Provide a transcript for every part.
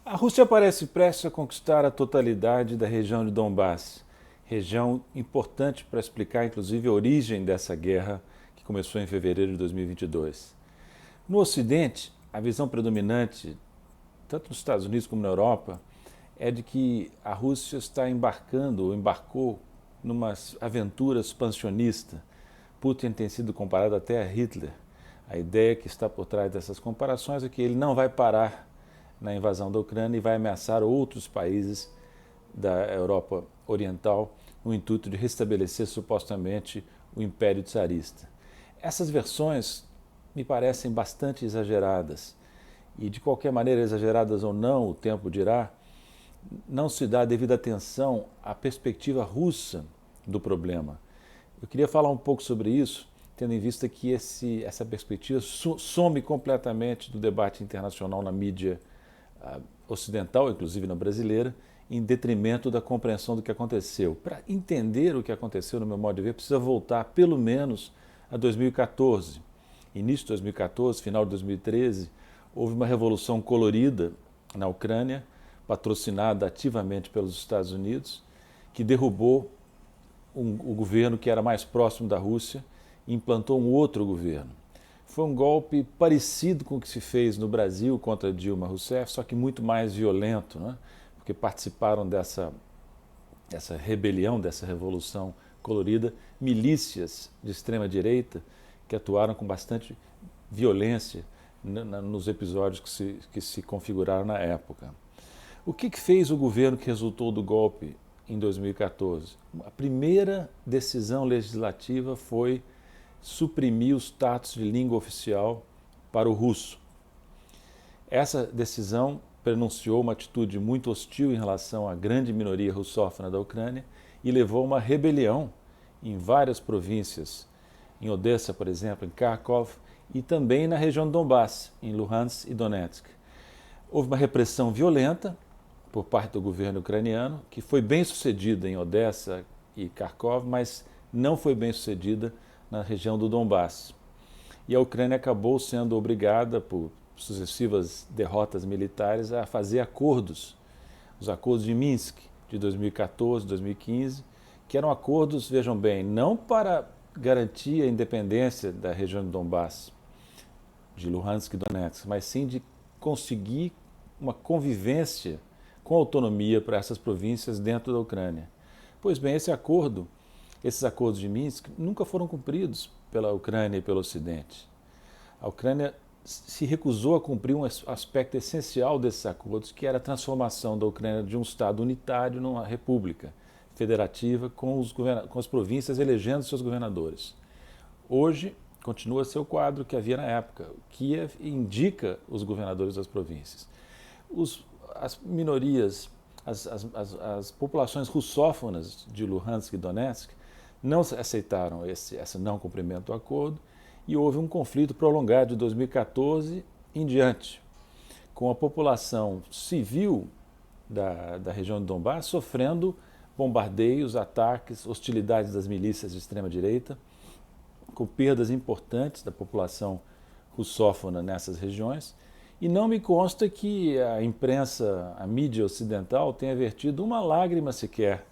A Rússia parece prestes a conquistar a totalidade da região de Donbass, região importante para explicar inclusive a origem dessa guerra que começou em fevereiro de 2022. No Ocidente, a visão predominante, tanto nos Estados Unidos como na Europa, é de que a Rússia está embarcando ou embarcou numa aventura expansionista. Putin tem sido comparado até a Hitler. A ideia que está por trás dessas comparações é que ele não vai parar na invasão da Ucrânia e vai ameaçar outros países da Europa Oriental no intuito de restabelecer supostamente o Império Tsarista. Essas versões me parecem bastante exageradas e, de qualquer maneira, exageradas ou não, o tempo dirá, não se dá devida atenção à perspectiva russa do problema. Eu queria falar um pouco sobre isso, tendo em vista que essa perspectiva some completamente do debate internacional na mídia ocidental, inclusive na brasileira, em detrimento da compreensão do que aconteceu. Para entender o que aconteceu, no meu modo de ver, precisa voltar pelo menos a 2014. Início de 2014, final de 2013, houve uma revolução colorida na Ucrânia, patrocinada ativamente pelos Estados Unidos, que derrubou o governo que era mais próximo da Rússia e implantou um outro governo. Foi um golpe parecido com o que se fez no Brasil contra Dilma Rousseff, só que muito mais violento, né? Porque participaram dessa rebelião, dessa revolução colorida, milícias de extrema-direita que atuaram com bastante violência nos episódios que se configuraram na época. O que fez o governo que resultou do golpe em 2014? A primeira decisão legislativa foi suprimir o status de língua oficial para o russo. Essa decisão prenunciou uma atitude muito hostil em relação à grande minoria russófona da Ucrânia e levou a uma rebelião em várias províncias, em Odessa, por exemplo, em Kharkov, e também na região de Donbass, em Luhansk e Donetsk. Houve uma repressão violenta por parte do governo ucraniano, que foi bem sucedida em Odessa e Kharkov, mas não foi bem sucedida na região do Donbass. E a Ucrânia acabou sendo obrigada, por sucessivas derrotas militares, a fazer acordos, os acordos de Minsk de 2014, 2015, que eram acordos, vejam bem, não para garantir a independência da região do Donbass, de Luhansk e Donetsk, mas sim de conseguir uma convivência com autonomia para essas províncias dentro da Ucrânia. Pois bem, esses acordos de Minsk nunca foram cumpridos pela Ucrânia e pelo Ocidente. A Ucrânia se recusou a cumprir um aspecto essencial desses acordos, que era a transformação da Ucrânia de um Estado unitário numa república federativa com as províncias elegendo seus governadores. Hoje, continua a ser o quadro que havia na época. Kiev indica os governadores das províncias. As minorias, as populações russófonas de Luhansk e Donetsk não aceitaram esse não cumprimento do acordo e houve um conflito prolongado de 2014 em diante, com a população civil da região de Donbass sofrendo bombardeios, ataques, hostilidades das milícias de extrema-direita, com perdas importantes da população russófona nessas regiões. E não me consta que a imprensa, a mídia ocidental tenha vertido uma lágrima sequer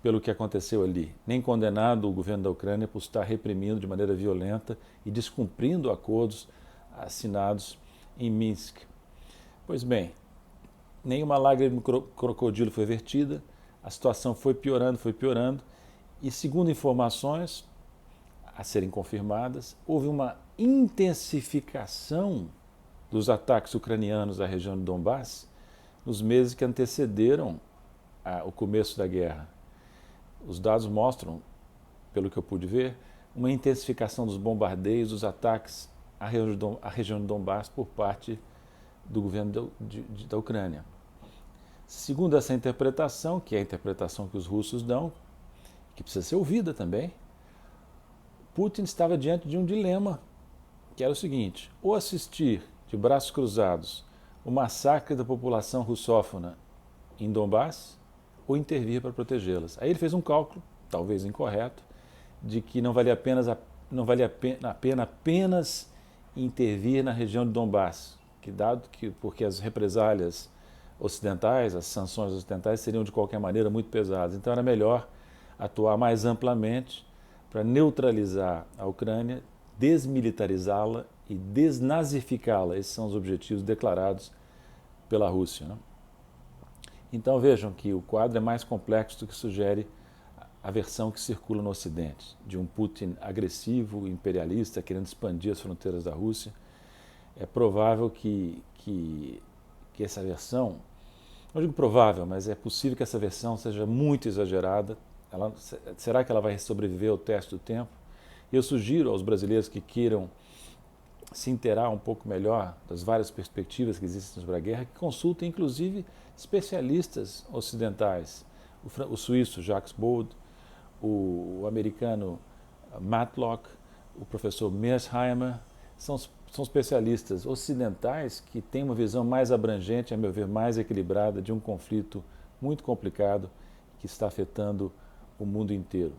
pelo que aconteceu ali, nem condenado o governo da Ucrânia por estar reprimindo de maneira violenta e descumprindo acordos assinados em Minsk. Pois bem, nenhuma lágrima de crocodilo foi vertida, a situação foi piorando, e segundo informações a serem confirmadas, houve uma intensificação dos ataques ucranianos à região de Donbass nos meses que antecederam o começo da guerra. Os dados mostram, pelo que eu pude ver, uma intensificação dos bombardeios, dos ataques à região de Donbass por parte do governo da Ucrânia. Segundo essa interpretação, que é a interpretação que os russos dão, que precisa ser ouvida também, Putin estava diante de um dilema, que era o seguinte: ou assistir de braços cruzados o massacre da população russófona em Donbass, ou intervir para protegê-las. Aí ele fez um cálculo, talvez incorreto, de que não valia a pena apenas intervir na região de Donbass, porque as represálias ocidentais, as sanções ocidentais seriam de qualquer maneira muito pesadas. Então era melhor atuar mais amplamente para neutralizar a Ucrânia, desmilitarizá-la e desnazificá-la. Esses são os objetivos declarados pela Rússia, né? Então vejam que o quadro é mais complexo do que sugere a versão que circula no Ocidente, de um Putin agressivo, imperialista, querendo expandir as fronteiras da Rússia. É provável que essa versão, não digo provável, mas é possível que essa versão seja muito exagerada. Será que ela vai sobreviver ao teste do tempo? E eu sugiro aos brasileiros que queiram se inteirar um pouco melhor das várias perspectivas que existem sobre a guerra, que consultem inclusive especialistas ocidentais, o suíço Jacques Bode, o americano Matlock, o professor Mearsheimer, são especialistas ocidentais que têm uma visão mais abrangente, a meu ver, mais equilibrada de um conflito muito complicado que está afetando o mundo inteiro.